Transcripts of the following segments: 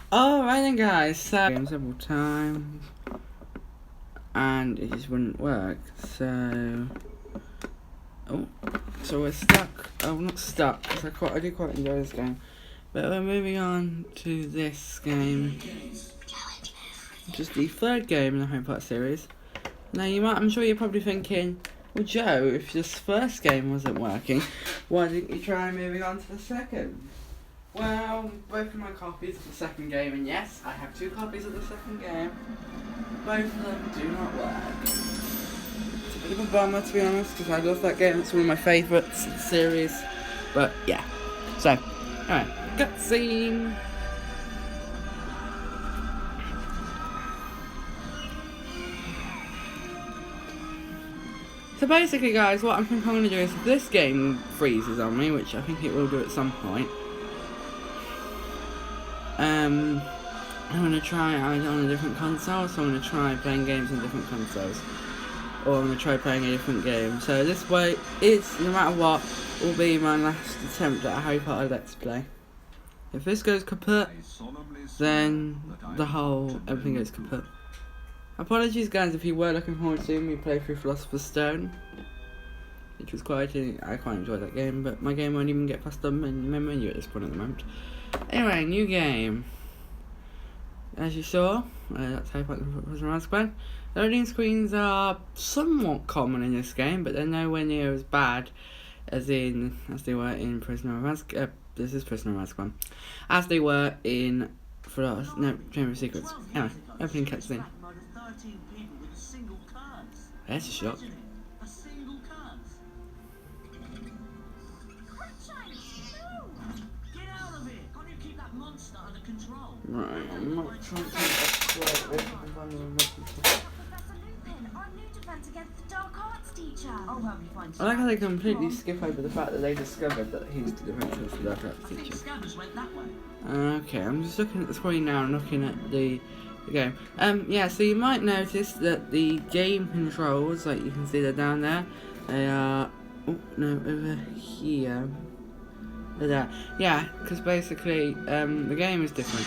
Alright then guys, so several times and it just wouldn't work, so we're stuck. Not stuck, because I do quite enjoy this game, but we're moving on to this game, which is the third game in the Home Part series. Now I'm sure you're probably thinking, well Joe, if this first game wasn't working, why didn't you try moving on to the second? Well, both of my copies of the second game, and yes, I have 2 copies of the second game, both of them do not work. It's a bit of a bummer, to be honest, because I love that game. It's one of my favourites in the series, but yeah. So, alright, cutscene. So basically guys, what I think I'm going to do is, if this game freezes on me, which I think it will do at some point, I'm going to try it on a different console, so I'm going to try playing games on different consoles. Or I'm going to try playing a different game. So this way, no matter what, will be my last attempt at a Harry Potter Let's Play. If this goes kaput, then everything goes kaput. Apologies guys if you were looking forward to seeing me play through Philosopher's Stone, which was I quite enjoyed that game, but my game won't even get past the menu at this point at the moment. Anyway, new game. As you saw, that's Harry Potter Prisoner of Askaban. Loading screens are somewhat common in this game, but they're nowhere near as bad as they were in Prisoner of Askaban. This is Prisoner of Askaban, as they were in Chamber of Secrets. Anyway, opening cutscene. That's a shock. Right, I'm not trying to Professor Lupin, our new defense against the dark arts teacher. I like how they completely skip over the fact that they discovered that he's the defense against the dark arts teacher. Okay, I'm just looking at the screen now and looking at the game. Yeah, so you might notice that the game controls, like you can see they're down there, they are, over here. There. Yeah, because basically the game is different.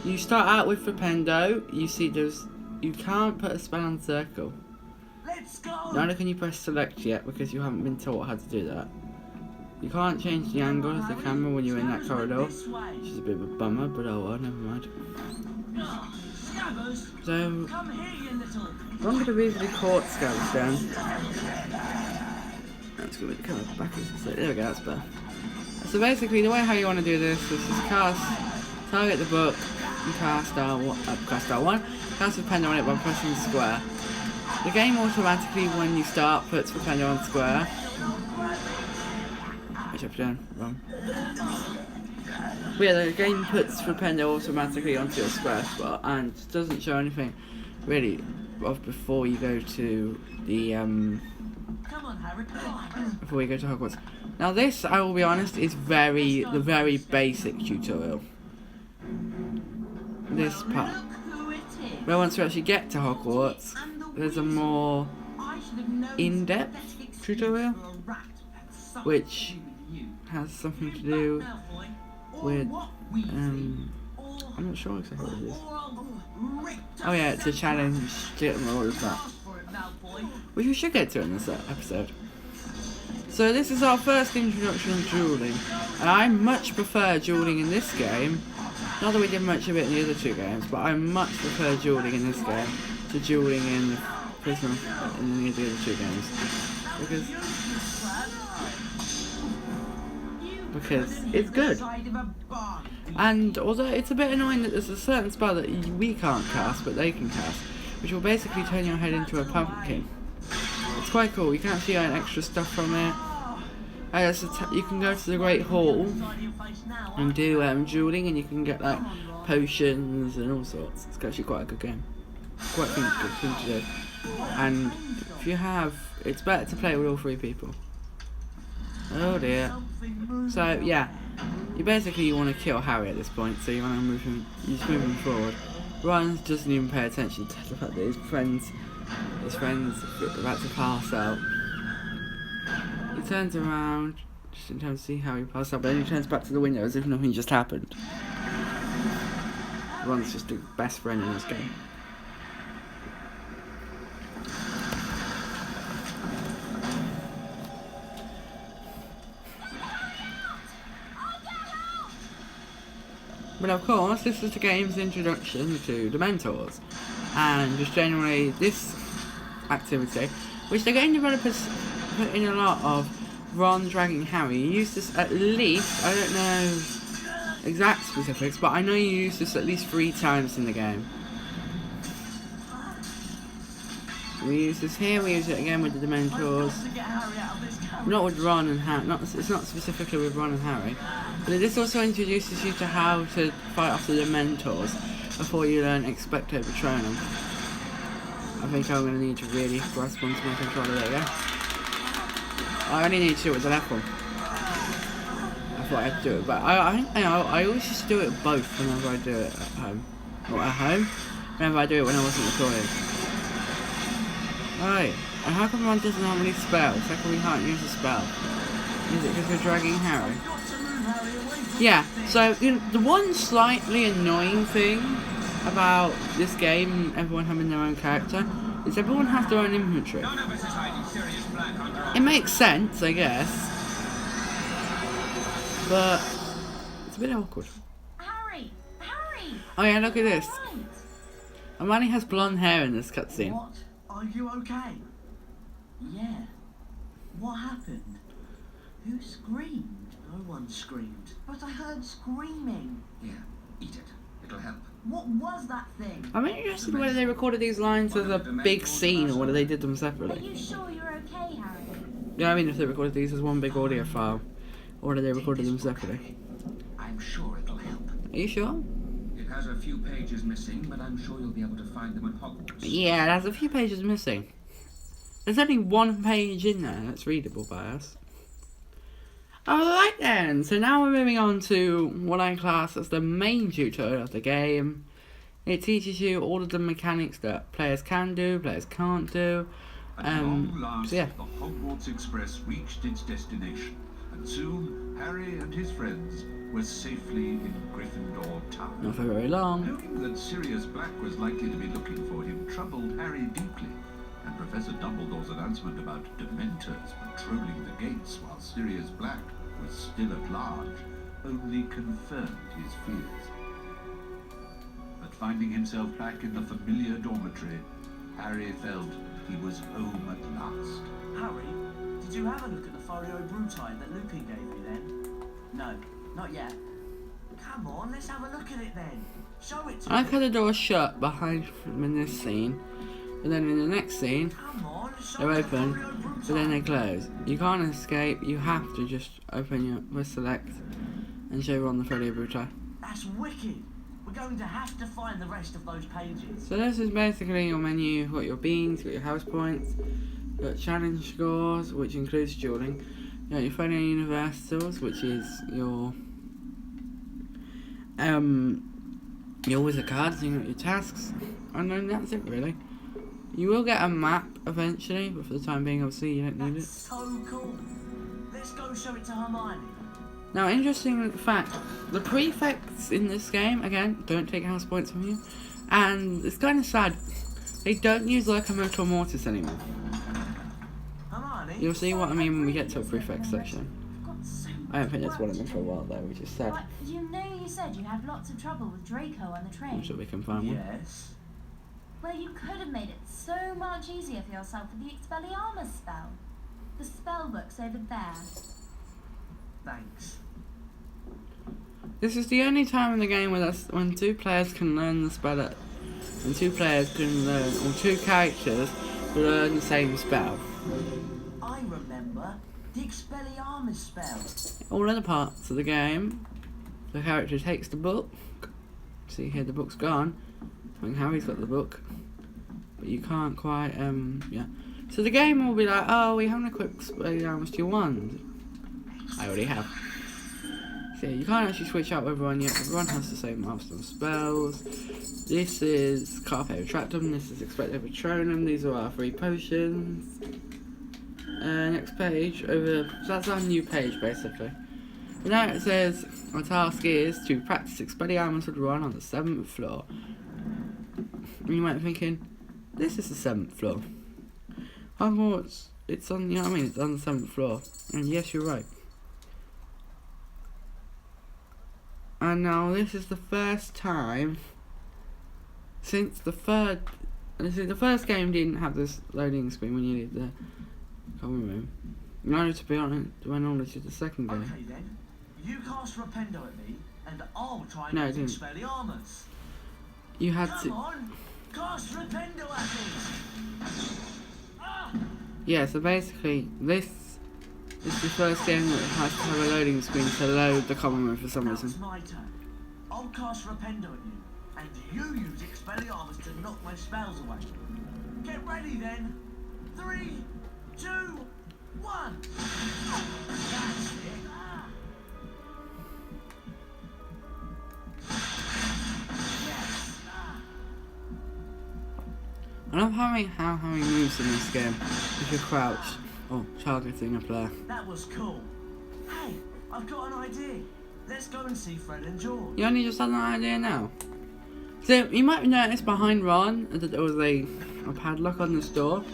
You start out with Flipendo. You see you can't put a spell on circle. Let's go. Neither can you press select yet because you haven't been taught how to do that. You can't change the angle of the camera when you're in that corridor, which is a bit of a bummer, but oh well, never mind. So I'm going to easily caught Scabbers down. That's going to come back as there we go, that's better. So basically, the way how you want to do this is just target the book, and cast R1, cast Flipendo on it by pressing square. The game automatically, when you start, puts Flipendo on square. Which I've done wrong. But yeah, the game puts Flipendo automatically onto your square spot, and doesn't show anything really of before you go to the before you go to Hogwarts. Now this, I will be honest, is the very basic tutorial. This part. But once we actually get to Hogwarts, there's a more in-depth tutorial, which has something to do with, I'm not sure exactly what it is. Oh yeah, it's a challenge to get them all of that, which we should get to in this episode. So this is our first introduction to dueling, and I much prefer dueling in this game. Not that we did much of it in the other 2 games, but I much prefer dueling in this game to dueling in Prisoner in the other 2 games, because it's good. And although it's a bit annoying that there's a certain spell that we can't cast, but they can cast, which will basically turn your head into a pumpkin. It's quite cool. You can actually earn extra stuff from it. You can go to the Great Hall and do dueling, and you can get like potions and all sorts. It's actually quite a good game. Quite a good thing to do. And if you have, it's better to play with all 3 people. Oh dear. So yeah, you want to kill Harry at this point. So you want to move him. You just move him forward. Ron doesn't even pay attention to the fact that his friends are about to pass out. He turns around just in time to see how he passed out, but then he turns back to the window as if nothing just happened. Ron's just the best friend in this game. But of course, this is the game's introduction to the mentors, and just generally this activity, which the game developers put in a lot of Ron dragging Harry. You use this at least, I don't know exact specifics, but I know you use this at least 3 times in the game. We use this here, we use it again with the Dementors. Not with Ron and Harry, it's not specifically with Ron and Harry. But this also introduces you to how to fight off the Dementors before you learn Expecto Patronum. I think I'm going to need to really grasp onto my controller. There we go. I only need to do it with the left one. I thought I had to do it, but I always used to do it both whenever I do it at home. Or at home, whenever I do it when I wasn't recording. Right, and how come Ron doesn't have any spells? How come we can't use a spell? Is it because we're dragging Harry? Yeah, so you know, the one slightly annoying thing about this game, everyone having their own character, is everyone has their own inventory. It makes sense, I guess, but it's a bit awkward. Harry! Harry! Oh yeah, look at this. Right. Amani has blonde hair in this cutscene. What? Are you okay? Yeah. What happened? Who screamed? No one screamed. But I heard screaming. Yeah, eat it. It'll help. What was that thing? I'm interested whether they recorded these lines as a big scene or whether they did them Are separately. you sure you're okay, Harry? Yeah, I mean if they recorded these as one big audio file, or whether they recorded them separately. I'm sure it'll help. Are you sure? It has a few pages missing, but I'm sure you'll be able to find them at Hogwarts. Yeah, there's a few pages missing. There's only one page in there that's readable by us. Alright then, so now we're moving on to what I class as the main tutorial of the game. It teaches you all of the mechanics that players can do, players can't do. At long last, So yeah. the Hogwarts Express reached its destination, and soon Harry and his friends were safely in Gryffindor Town. Not for very long. Knowing that Sirius Black was likely to be looking for him troubled Harry deeply, and Professor Dumbledore's announcement about Dementors patrolling the gates while Sirius Black was still at large only confirmed his fears. But finding himself back in the familiar dormitory, Harry felt he was home at last. Harry, did you have a look at the Folio Brutai that Lupin gave you then? No, not yet. Come on, let's have a look at it then. Show it to I me. like how the door's shut behind them in this scene, but then in the next scene, Come on, show they're me the open, Folio Brutai. but then they close. You can't escape, you have to just open your select and show on the Folio Brutai. That's wicked. We're going to have to find the rest of those pages. So this is basically your menu. You've got your beans, you've got your house points, you've got challenge scores, which includes dueling. You got your Folio Universals, which is your wizard cards, and you got your tasks, and then that's it really. You will get a map eventually, but for the time being obviously you don't need That's it. so cool. Let's go show it to Hermione. Now, interesting fact, the prefects in this game, again, don't take house points from you, and it's kind of sad, they don't use Locomotor Mortis anymore. Hermione? You'll see what I mean when we get to a prefect section. I've got so I haven't much finished one of them work for a to do. while though, which is sad. But you know you said you had lots of trouble with Draco on the train. I'm sure we can find one. Yes. Well, you could have made it so much easier for yourself with the Expelliarmus spell. The spell book's over there. Thanks. This is the only time in the game when two players can learn the spell, and two players can learn, or two characters learn the same spell. I remember the Expelliarmus spell. All other parts of the game, the character takes the book. See here, the book's gone. I think Harry's got the book, but you can't quite, yeah. So the game will be like, oh, we haven't equipped Expelliarmus to your wand. I already have. So you can't actually switch out everyone yet. Everyone has the same milestone spells. This is Carpe Retractum, this is Expecto Patronum, these are our 3 potions. Next page, over, so that's our new page basically. But now it says our task is to practice Expelliarmus with Ron on the 7th floor. And you might be thinking, this is the 7th floor. Hogwarts, it's on, you know what I mean, it's on the 7th floor. And yes, you're right. And now this is the first time since the first game didn't have this loading screen when you did the common room. No, to be honest, went on to the second game. Okay then, you cast Rependo at me, and I'll try and No, I get didn't. Expelliarmus. You had Come to. on, cast Rependo at me. Ah! Yeah, so basically, this is the first game that has to have a loading screen to load the common room for some Now reason. it's my turn. I'll cast Rependo at you, and you use Expelliarmus to knock my spells away. Get ready then. 3, 2, 1. That's it. Ah. Yes. Ah. I love how having moves in this game if you're crouched or targeting a player. That was cool. Hey, I've got an idea. Let's go and see Fred and George. You only just had an idea now. So you might notice behind Ron that there was a padlock on this door.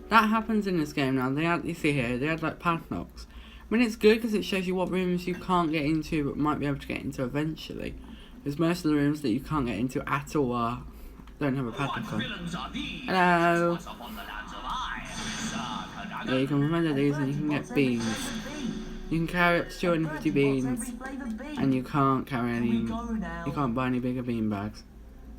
That happens in this game now. You see here, they had like padlocks. I mean, it's good because it shows you what rooms you can't get into but might be able to get into eventually. Because most of the rooms that you can't get into at all don't have a padlock on. Hello. Yeah, you can remember these and you can get beans. You can carry up to 250 beans, and you can't carry any. You can't buy any bigger bean bags.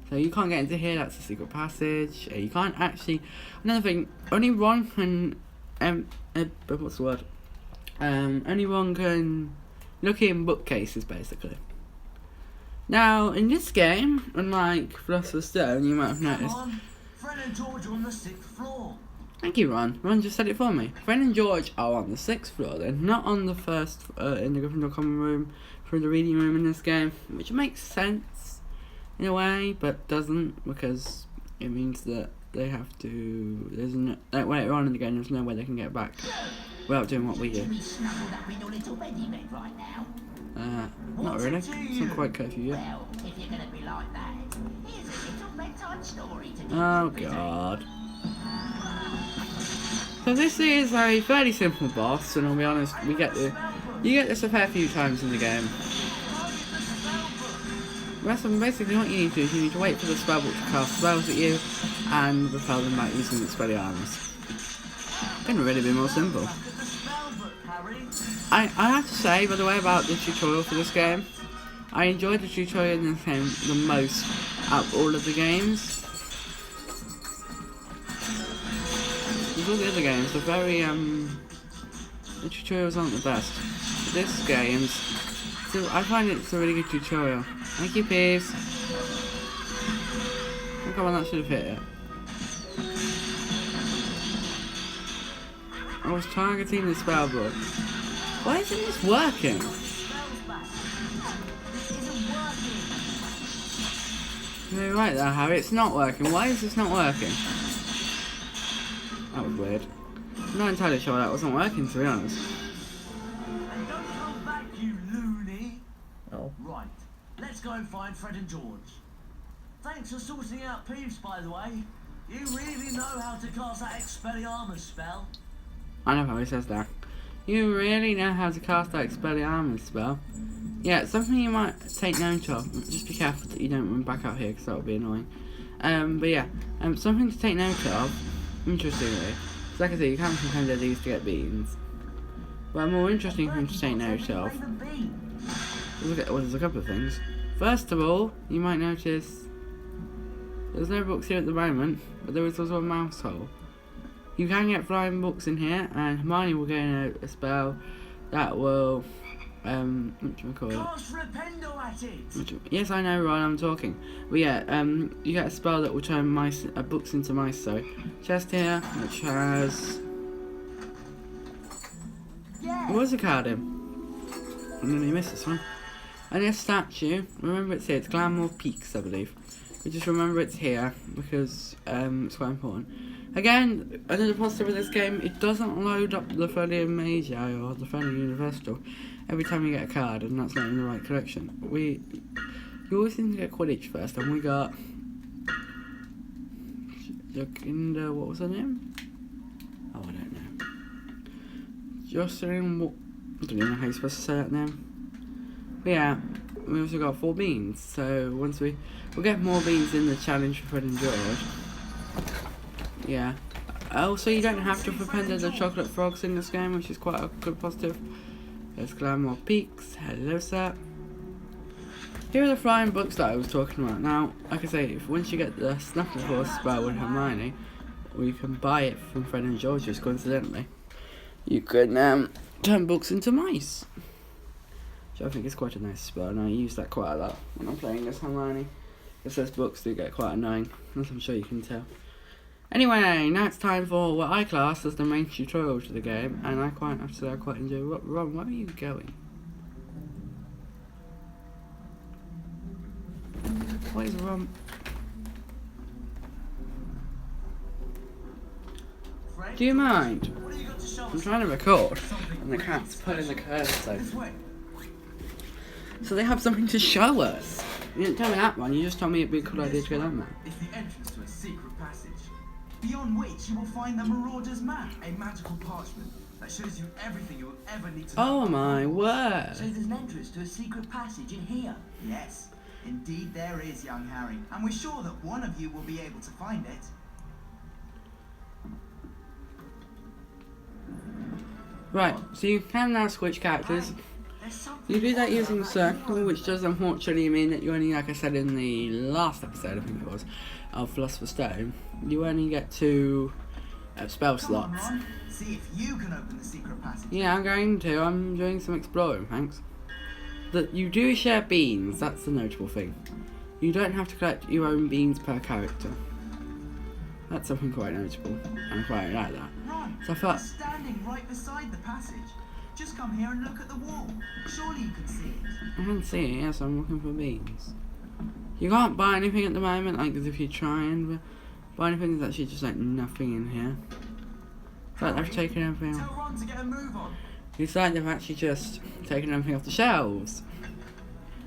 So you can't get into here. That's a secret passage. You can't actually. Another thing, only Ron can. What's the word? Only Ron can look in bookcases, basically. Now in this game, unlike Philosopher's Stone, you might have noticed. Come on, Fred and George are on the 6th floor. Thank you, Ron. Ron just said it for me. Fred and George are on the 6th floor. They're not on the first, in the Gryffindor common room, for the reading room in this game, which makes sense in a way, but doesn't, because it means that they have to. There's no, like later on in the game, there's no way they can get back without doing what we do. Not really. It's not quite curfew yet. Well, if you're gonna be like that, here's a little bedtime story to Oh God. So this is a fairly simple boss, and I'll be honest, you get this a fair few times in the game. Basically what you need to do is you need to wait for the spellbook to cast spells at you, and repel them back using Expelliarmus. Couldn't really be more simple. I have to say, by the way, about the tutorial for this game, I enjoyed the tutorial in this game the most out of all of the games. All the other games are very, the tutorials aren't the best. This game's, so I find it's a really good tutorial. Thank you, Peeves. Oh, come on, that should have hit it. I was targeting the spellbook. Why isn't this working? You're right there, Harry, it's not working. Why is this not working? That was weird. I'm not entirely sure that wasn't working, to be honest. And don't come back, you loony. Oh. Right, let's go and find Fred and George. Thanks for sorting out Peeves, by the way. You really know how to cast that Expelliarmus spell. I know how he says that. You really know how to cast that Expelliarmus spell. Yeah, it's something you might take note of. Just be careful that you don't run back out here, because that would be annoying. But yeah, something to take note of. Interestingly, so like I said, you can't contend with these to get beans. But a more interesting thing to take note of. There's a couple of things. First of all, you might notice there's no books here at the moment, but there is also a mouse hole. You can get flying books in here, and Hermione will get a spell that will, what do we call it? Cast Rependo at it! Yes, I know, Ron, I'm talking. But yeah, you get a spell that will turn books into mice, so. Chest here, which has... Yeah. What was the card in? I'm gonna miss this one. And this statue, remember it's here, it's Glamour Peaks, I believe. But just remember it's here, because it's quite important. Again, another positive of this game, it doesn't load up the Folio Magi or the Folio Universal every time you get a card, and that's not in the right collection. You always need to get Quidditch first, and we got Jokinda, what was her name? Oh, I don't know. Jocelyn, I don't even know how you're supposed to say that name. But yeah, we also got 4 beans, so once we'll get more beans in the challenge for Fred and George. Yeah. Also, you don't have to pretend there's the chocolate frogs in this game, which is quite a good positive. There's Glamour Peaks. Hello, sir. Here are the flying books that I was talking about. Now, like I say, once you get the Snufflebolt spell with Hermione, or you can buy it from Fred and George, just coincidentally, you can turn books into mice. Which I think is quite a nice spell, and I use that quite a lot when I'm playing as Hermione. Because those books do get quite annoying, as I'm sure you can tell. Anyway, now it's time for what I class as the main tutorial to the game, and I quite have to say I quite enjoy. Ron, where are you going? What is Ron? Do you mind? What have you got to show I'm us? trying to record, and the cat's pulling the curtains This open. way. So they have something to show us. You didn't tell me that one, you just told me it'd be a good idea to go down there. It's the entrance to a secret passage, beyond which you will find the Marauder's Map, a magical parchment that shows you everything you will ever need to know. Oh my word. So there's an entrance to a secret passage in here. Yes, indeed there is, young Harry, and we're sure that one of you will be able to find it. Right, so you can now switch characters. There's something You do that odd using about circle, you. which does unfortunately mean that you only, like I said in the last episode, I think it was, of Philosopher's Stone, you only get 2 spell Come on, slots. Ron. See if you can open the secret passage. Yeah, I'm going to. I'm doing some exploring, thanks. That you do share beans, that's the notable thing. You don't have to collect your own beans per character. That's something quite notable. I quite like that. Ron, So I thought- you're standing right beside the passage. Just come here and look at the wall. Surely you can see it. I can see it, yes, I'm looking for beans. You can't buy anything at the moment, like, as if you try and buy anything, there's actually just, like, nothing in here. It's like they've taken everything Tell off. Ron to get a move on. It's like they've actually just taken everything off the shelves.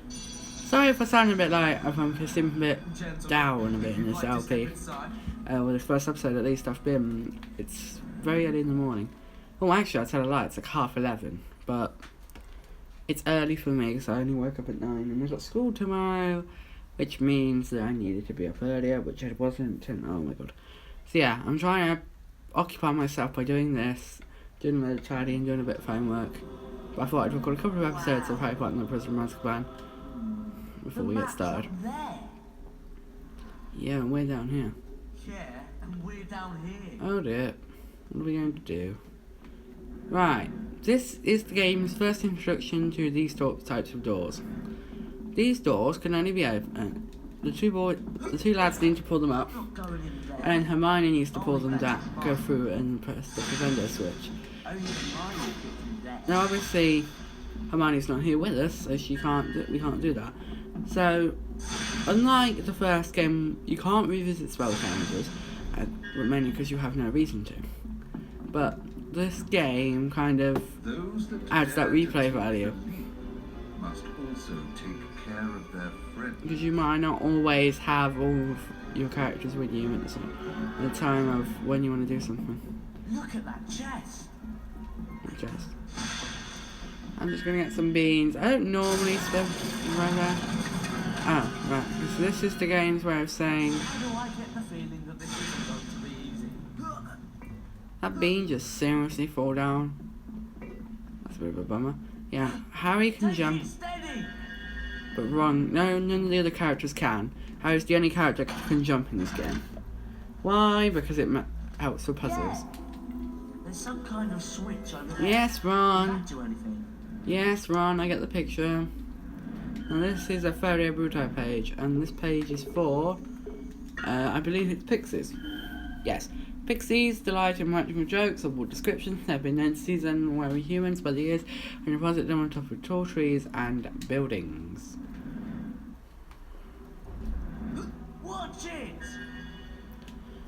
Sorry if I sound a bit like, if I'm just a bit Gentlemen, down a bit if in you'd this like to step LP. inside. Well, this first episode at least I've been, it's very early in the morning. Well, actually, I tell a lie, it's like 11:30, but it's early for me because I only woke up at 9 and I've got school tomorrow, which means that I needed to be up earlier, which I wasn't, and oh my god. So yeah, I'm trying to occupy myself by doing this, doing a bit of tidying, doing a bit of homework. But I thought I'd record a couple of episodes of Harry Potter and the Prisoner of Askaban before we get map's started. up there. Yeah, and we're down here. Yeah, and we're down here. Oh dear, what are we going to do? Right, this is the game's first introduction to these types of doors. These doors can only be opened. The two lads need to pull them up, Not going in there. and Hermione needs to pull them down, go through and press the crescendo switch. Only mine will get in there. Now obviously, Hermione's not here with us, so we can't do that. So, unlike the first game, you can't revisit spell counters, mainly because you have no reason to. But this game kind of Those that adds that dare to replay take value. the lead must also take care of their friends. Because you might not always have all of your characters with you at the time of when you want to do something. Look at that chest. I'm just gonna get some beans. I don't normally spend right there. Oh, right. So this is the game's way of saying How do I get the feeling that this isn't going to be easy? that bean just seriously fall down. That's a bit of a bummer. Yeah, Harry can Take jump, it steady. but Ron, no, none of the other characters can. Harry's the only character that can jump in this game. Why? Because it helps with puzzles. There's some kind of switch over there. Yes, Does Ron. that do anything? Yes, Ron, I get the picture. And this is a Folio Bruto page, and this page is for, I believe it's Pixies. Yes, Pixies delight in writing jokes or bold descriptions. They've been entities and wearing humans by the years and deposit them on top of tall trees and buildings. Watch it.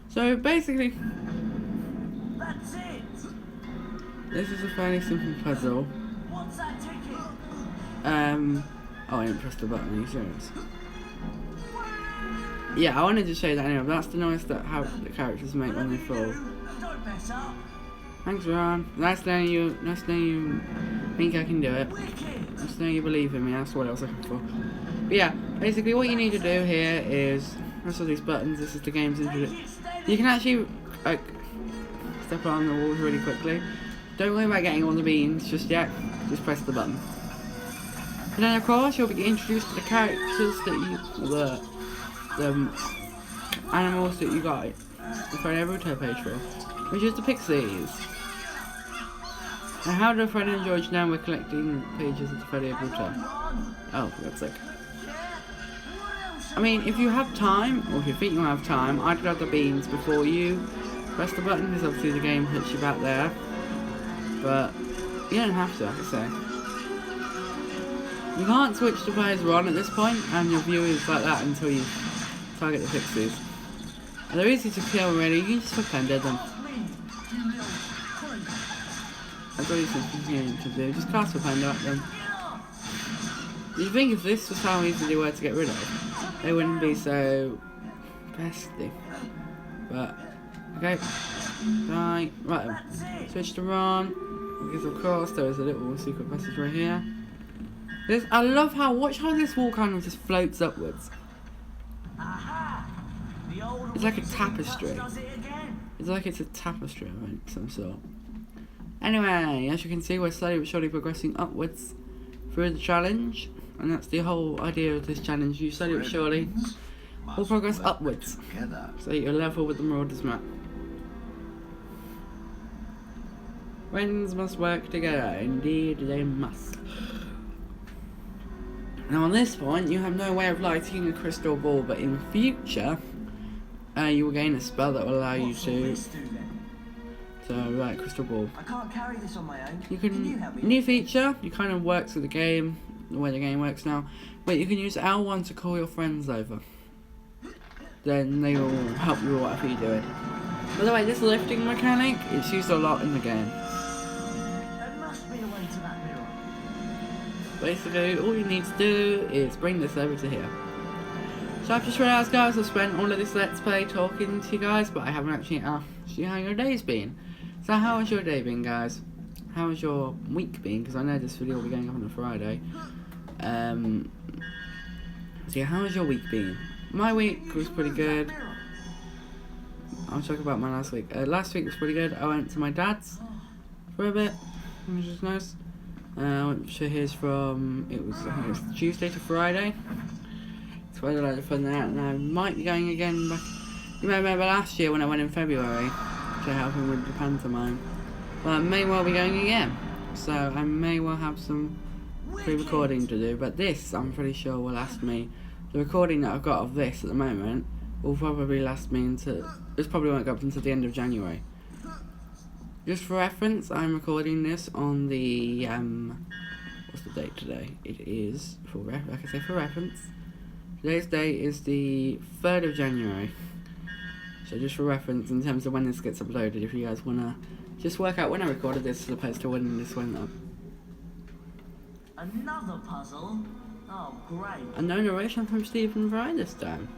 So basically, This is a fairly simple puzzle. What's that ticket? Oh, I didn't press the button, are you serious? Yeah, I wanted to show you that anyway, but that's the noise that how the characters make when they fall. Don't mess up. Thanks, Ron. Nice knowing you think I can do it. Wicked. Nice knowing you believe in me, that's what I was looking for. But yeah, basically what you need to do here is press all these buttons. This is the game's introduction. Take it steady. You can actually like step on the walls really quickly. Don't worry about getting all the beans just yet. Just press the button. And then of course you'll be introduced to the characters that you, the animals that you got the Freddy Naruto page for, which is the pixies. Now how do Freddy and George know we're collecting pages of the Freddy Naruto? Oh, that's sick. I mean, if you have time, or if you think you have time, I'd grab the beans before you press the button, because obviously the game hits you back there. But you don't have to, like I say. You can't switch to players Ron at this point, and your view is like that until you target the pixies. And they're easy to kill really, you can just flip and dead them. That's all you can continue to do, just cast a panda at them. Do you think if this was how easy they were to get rid of, they wouldn't be so pesty? But, okay, right, switch to Ron, because of course there is a little secret passage right here. This, I love how, watch how this wall kind of just floats upwards. Aha. The old It's like a wizard tapestry. does it again. It's like it's a tapestry of some sort. Anyway, as you can see, we're slowly but surely progressing upwards through the challenge, and that's the whole idea of this challenge. You slowly but surely will progress upwards, Together. so you're level with the Marauders map. Friends must work together, indeed they must. Now on this point, you have no way of lighting a crystal ball, but in future, you will gain a spell that will allow you What's all to this do then? light a crystal ball. I can't carry this on my own. You Can you can, help me? new feature, it kind of works with the game, the way the game works now, but you can use L1 to call your friends over. Then they will help you with whatever you're doing. By the way, this lifting mechanic, it's used a lot in the game. There must be a way to that mirror. Basically, all you need to do is bring this over to here. So I've just realised, guys, I've spent all of this Let's Play talking to you guys, but I haven't actually asked you how your day's been. So how has your day been, guys? How has your week been? Because I know this video will be going up on a Friday. So yeah, how has your week been? My week was pretty good. I'll talk about my last week. Last week was pretty good. I went to my dad's for a bit, which was nice. I went to his from, I think it was Tuesday to Friday. It's quite a lot of fun there, and I might be going again back. You may remember last year when I went in February to help him with the pantomime. Well, I may well be going again, so I may well have some pre-recording to do, but this I'm pretty sure will last me. The recording that I've got of this at the moment will probably last me until, this probably won't go up until the end of January. Just for reference, I'm recording this on the, what's the date today? It is, like I say, for reference, today's date is the 3rd of January. So just for reference, in terms of when this gets uploaded, if you guys want to just work out when I recorded this as opposed to when this went up. Another puzzle? Oh, great. And no narration from Stephen Fry this time.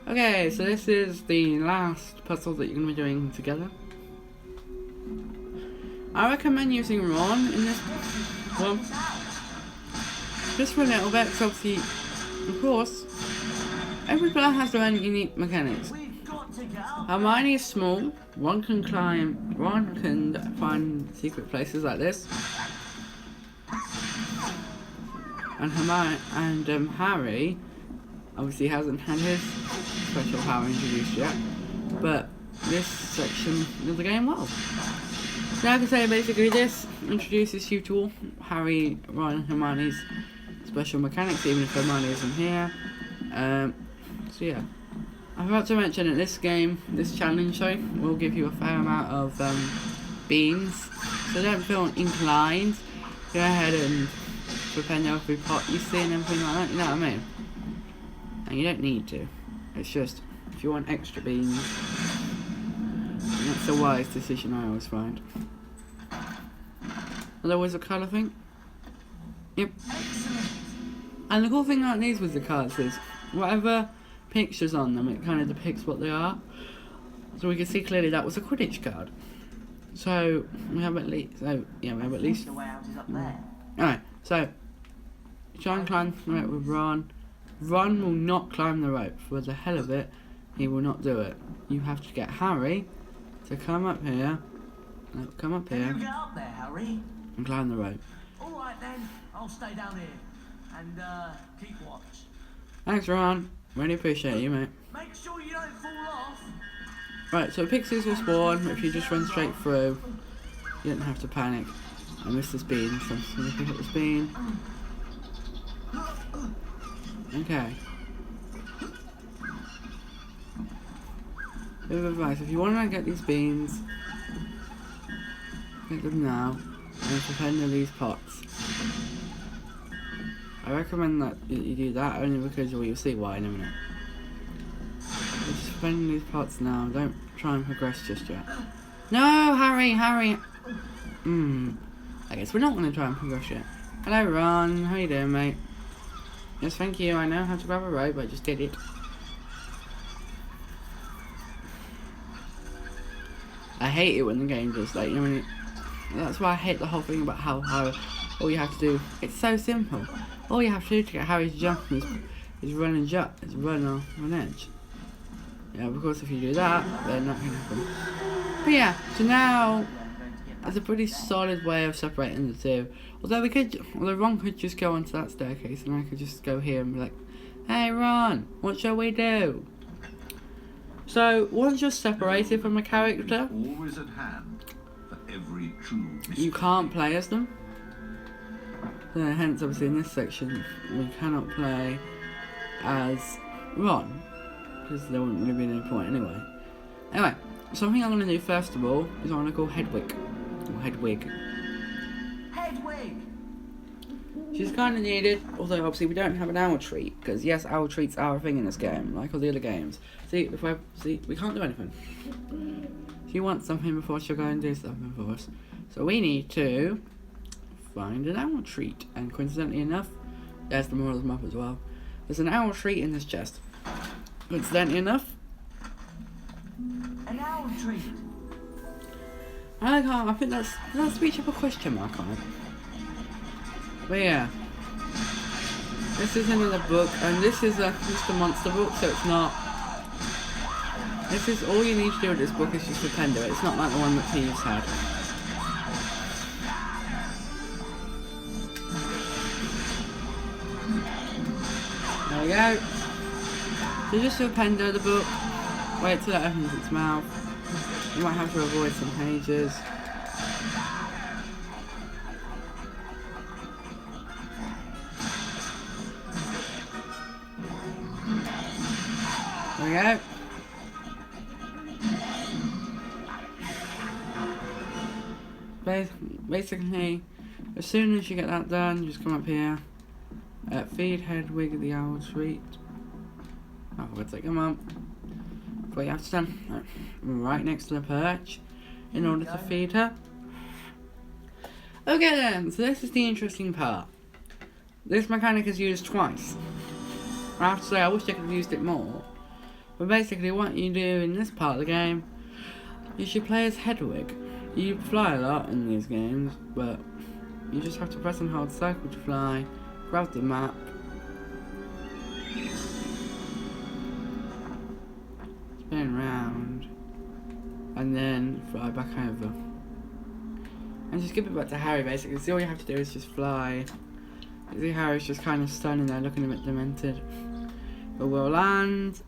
Okay, so this is the last puzzle that you're going to be doing together. I recommend using Ron in this one. Just for a little bit, because obviously, of course, every player has their own unique mechanics. We've got to get up. Hermione is small, Ron can climb, Ron can find secret places like this. And Hermione and Harry obviously hasn't had his special power introduced yet, but this section of the game will. So like I say, basically this introduces you to all Harry, Ron and Hermione's special mechanics, even if Hermione isn't here. So yeah. I forgot to mention that this game, this challenge show, will give you a fair amount of beans, so don't feel inclined to go ahead and prepare every pot you see and everything like that, you know what I mean? And you don't need to, it's just, if you want extra beans, and that's a wise decision I always find. Another wizard card, I think. Yep. Excellent. And the cool thing about these wizard cards is, whatever picture's on them, it kind of depicts what they are. So we can see clearly that was a Quidditch card. So we have at least, we have at least. The way out is up there. Alright, so try and climb the rope with Ron. Ron will not climb the rope. For the hell of it, he will not do it. You have to get Harry to come up here. No, come up Can here you get up there, Harry? and climb the rope. All right then, I'll stay down here and keep watch. Thanks, Ron. Really appreciate you, mate. Make sure you don't fall off. Right, so pixies will spawn if you just run straight through. You don't have to panic. I missed this bean, so I'm just gonna pick up this bean. Okay. Bit of advice, if you want to get these beans, get them now, and suspend these pots. I recommend that you do that only because you'll see why in a minute. Just suspend these pots now, don't try and progress just yet. No, Harry! I guess we're not going to try and progress yet. Hello, Ron, how you doing, mate? Yes, thank you, I know how to grab a rope, I just did it. I hate it when the game does like, you know, when it, that's why I hate the whole thing about how all you have to do, it's so simple. All you have to do to get Harry to jump is run and jump, is run off an edge. Yeah, of course if you do that, then that can happen. But yeah, so now, there's a pretty solid way of separating the two. Although Ron could just go onto that staircase and I could just go here and be like, hey Ron, what shall we do? So, once you're separated from a character, Always at hand for every true mystery. you can't play as them. So, hence, obviously, in this section, we cannot play as Ron, because there wouldn't really be any point anyway. Anyway, something I'm going to do first of all is I'm going to call Hedwig. Or Hedwig. Hedwig! She's kind of needed, although obviously we don't have an owl treat, because yes, owl treats are a thing in this game, like all the other games. See, we can't do anything. She wants something before she'll go and do something for us. So we need to find an owl treat, and coincidentally enough, there's the moral of the map as well. There's an owl treat in this chest. Coincidentally enough, An owl treat. I think that's speech of a question mark on it. But yeah, this is another book, and this is just a monster book, so it's not. This is all you need to do with this book is just pretend it. It's not like the one that Peeves had. There we go. So just append the book. Wait till it opens its mouth. You might have to avoid some pages. There we go. Basically, as soon as you get that done, just come up here. Feed Hedwig the owl treat. Oh, what's it? Come on. What you have to stand right next to the perch in order to feed her. Okay then, so this is the interesting part. This mechanic is used twice. I have to say, I wish I could have used it more. But basically what you do in this part of the game, you should play as Hedwig. You fly a lot in these games, but you just have to press and hold circle to fly, grab the map, spin around, and then fly back over. And just give it back to Harry basically. So all you have to do is just fly. You see Harry's just kind of standing there looking a bit demented. But we'll land.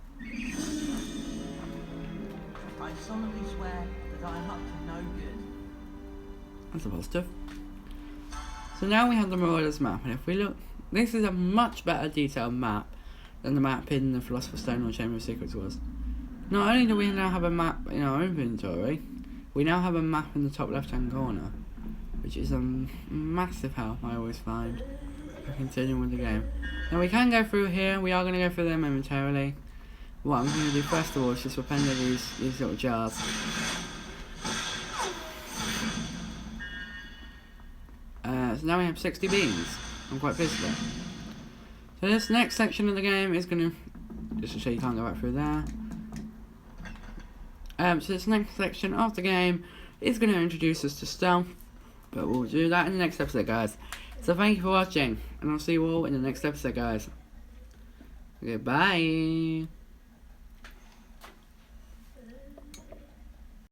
I solemnly swear that I am up to no good. That's a positive. So now we have the Marauders map, and if we look, this is a much better detailed map than the map in the Philosopher's Stone or Chamber of Secrets was. Not only do we now have a map in our inventory, we now have a map in the top left hand corner, which is a massive help, I always find, for continuing with the game. Now we can go through here, we are going to go through them momentarily. What I'm going to do first of all is just append these little jars. So now we have 60 beans. I'm quite pissed at that. So this next section of the game is gonna, just to show you can't go right through there. So this next section of the game is gonna introduce us to stealth, but we'll do that in the next episode, guys. So thank you for watching, and I'll see you all in the next episode, guys. Goodbye.